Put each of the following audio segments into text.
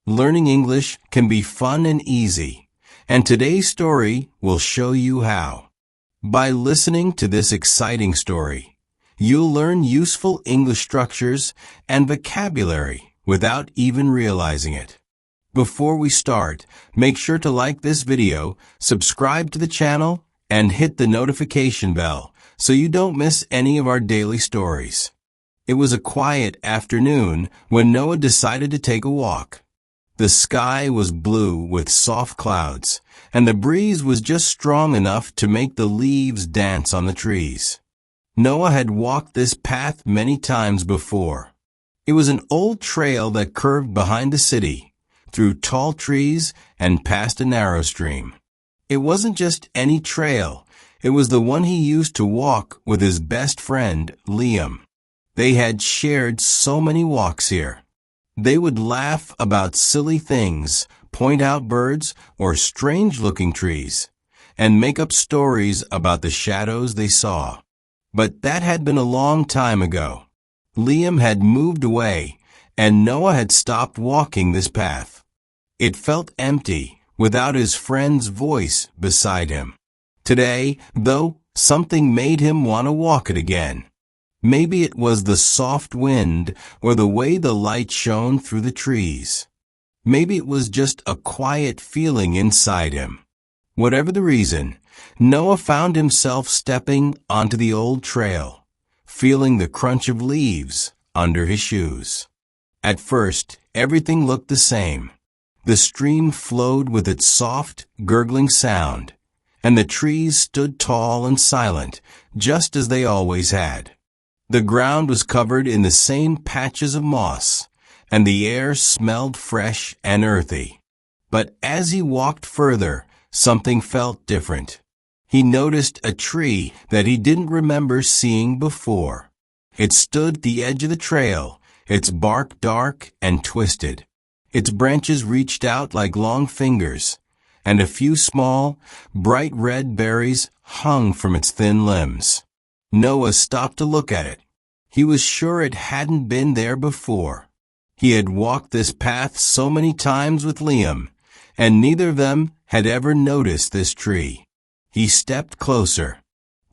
Learning English can be fun and easy, and today's story will show you how. By listening to this exciting story, you'll learn useful English structures and vocabulary without even realizing it. Before we start, make sure to like this video, subscribe to the channel, and hit the notification bell so you don't miss any of our daily stories. It was a quiet afternoon when Noah decided to take a walk. The sky was blue with soft clouds, and the breeze was just strong enough to make the leaves dance on the trees. Noah had walked this path many times before. It was an old trail that curved behind the city, through tall trees and past a narrow stream. It wasn't just any trail, it was the one he used to walk with his best friend, Liam. They had shared so many walks here. They would laugh about silly things, point out birds or strange-looking trees, and make up stories about the shadows they saw. But that had been a long time ago. Liam had moved away, and Noah had stopped walking this path. It felt empty without his friend's voice beside him. Today, though, something made him want to walk it again. Maybe it was the soft wind or the way the light shone through the trees. Maybe it was just a quiet feeling inside him. Whatever the reason, Noah found himself stepping onto the old trail, feeling the crunch of leaves under his shoes. At first, everything looked the same. The stream flowed with its soft, gurgling sound, and the trees stood tall and silent, just as they always had. The ground was covered in the same patches of moss, and the air smelled fresh and earthy. But as he walked further, something felt different. He noticed a tree that he didn't remember seeing before. It stood at the edge of the trail, its bark dark and twisted. Its branches reached out like long fingers, and a few small, bright red berries hung from its thin limbs. Noah stopped to look at it. He was sure it hadn't been there before. He had walked this path so many times with Liam, and neither of them had ever noticed this tree. He stepped closer.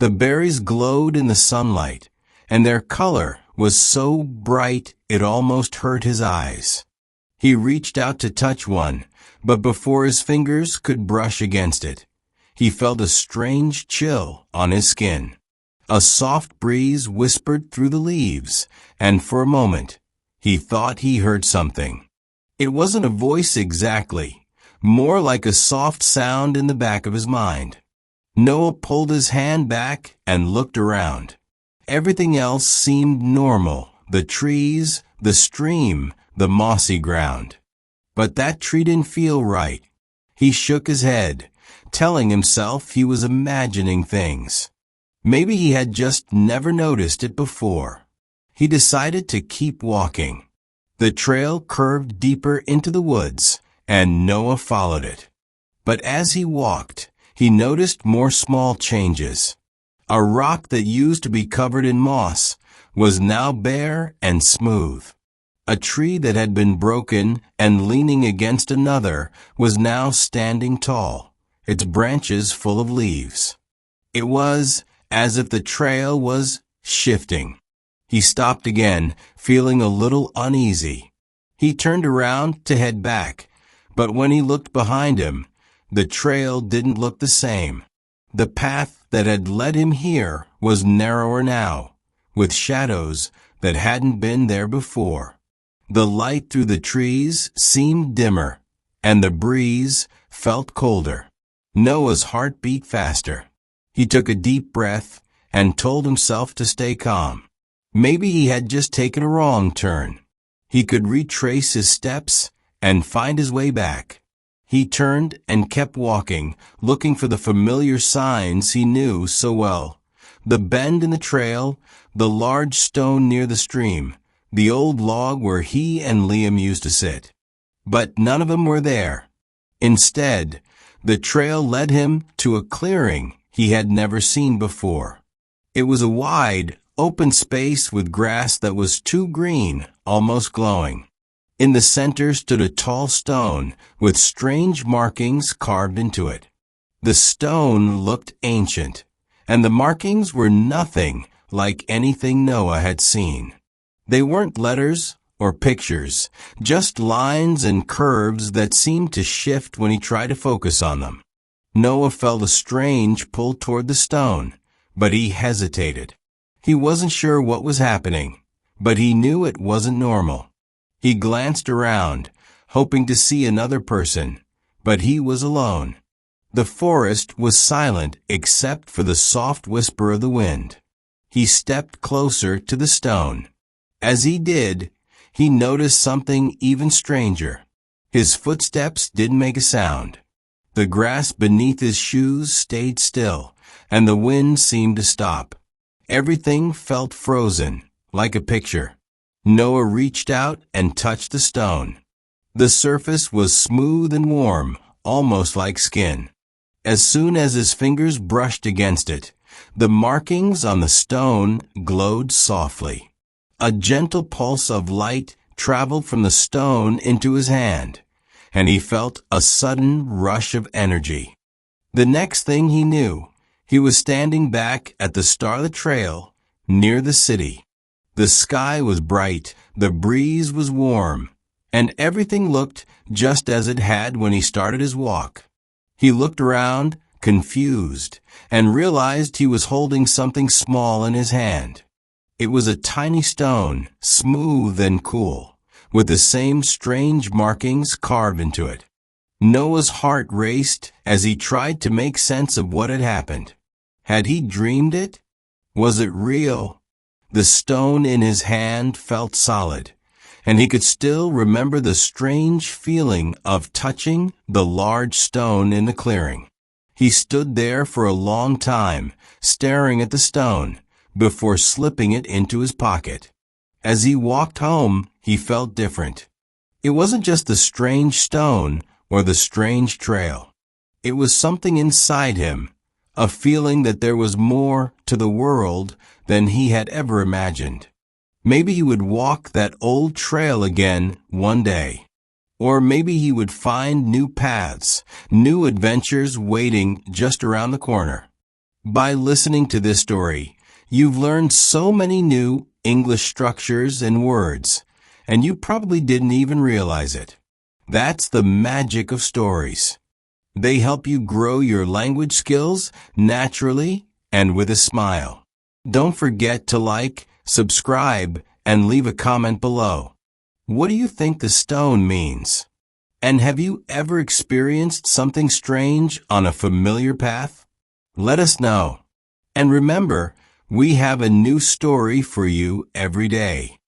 The berries glowed in the sunlight, and their color was so bright it almost hurt his eyes. He reached out to touch one, but before his fingers could brush against it, he felt a strange chill on his skin. A soft breeze whispered through the leaves, and for a moment, he thought he heard something. It wasn't a voice exactly, more like a soft sound in the back of his mind. Noah pulled his hand back and looked around. Everything else seemed normal, the trees, the stream, the mossy ground. But that tree didn't feel right. He shook his head, telling himself he was imagining things. Maybe he had just never noticed it before. He decided to keep walking. The trail curved deeper into the woods, and Noah followed it. But as he walked, he noticed more small changes. A rock that used to be covered in moss was now bare and smooth. A tree that had been broken and leaning against another was now standing tall, its branches full of leaves. It was as if the trail was shifting. He stopped again, feeling a little uneasy. He turned around to head back, but when he looked behind him, the trail didn't look the same. The path that had led him here was narrower now, with shadows that hadn't been there before. The light through the trees seemed dimmer, and the breeze felt colder. Noah's heart beat faster. He took a deep breath and told himself to stay calm. Maybe he had just taken a wrong turn. He could retrace his steps and find his way back. He turned and kept walking, looking for the familiar signs he knew so well. The bend in the trail, the large stone near the stream, the old log where he and Liam used to sit. But none of them were there. Instead, the trail led him to a clearing he had never seen before. It was a wide, open space with grass that was too green, almost glowing. In the center stood a tall stone with strange markings carved into it. The stone looked ancient, and the markings were nothing like anything Noah had seen. They weren't letters or pictures, just lines and curves that seemed to shift when he tried to focus on them. Noah felt a strange pull toward the stone, but he hesitated. He wasn't sure what was happening, but he knew it wasn't normal. He glanced around, hoping to see another person, but he was alone. The forest was silent except for the soft whisper of the wind. He stepped closer to the stone. As he did, he noticed something even stranger. His footsteps didn't make a sound. The grass beneath his shoes stayed still, and the wind seemed to stop. Everything felt frozen, like a picture. Noah reached out and touched the stone. The surface was smooth and warm, almost like skin. As soon as his fingers brushed against it, the markings on the stone glowed softly. A gentle pulse of light traveled from the stone into his hand, and he felt a sudden rush of energy. The next thing he knew, he was standing back at the start of the trail, near the city. The sky was bright, the breeze was warm, and everything looked just as it had when he started his walk. He looked around, confused, and realized he was holding something small in his hand. It was a tiny stone, smooth and cool, with the same strange markings carved into it. Noah's heart raced as he tried to make sense of what had happened. Had he dreamed it? Was it real? The stone in his hand felt solid, and he could still remember the strange feeling of touching the large stone in the clearing. He stood there for a long time, staring at the stone, before slipping it into his pocket. As he walked home, he felt different. It wasn't just the strange stone or the strange trail. It was something inside him, a feeling that there was more to the world than he had ever imagined. Maybe he would walk that old trail again one day. Or maybe he would find new paths, new adventures waiting just around the corner. By listening to this story, you've learned so many new English structures and words, and you probably didn't even realize it. That's the magic of stories. They help you grow your language skills naturally and with a smile. Don't forget to like, subscribe, and leave a comment below. What do you think the stone means? And have you ever experienced something strange on a familiar path? Let us know. And remember, we have a new story for you every day.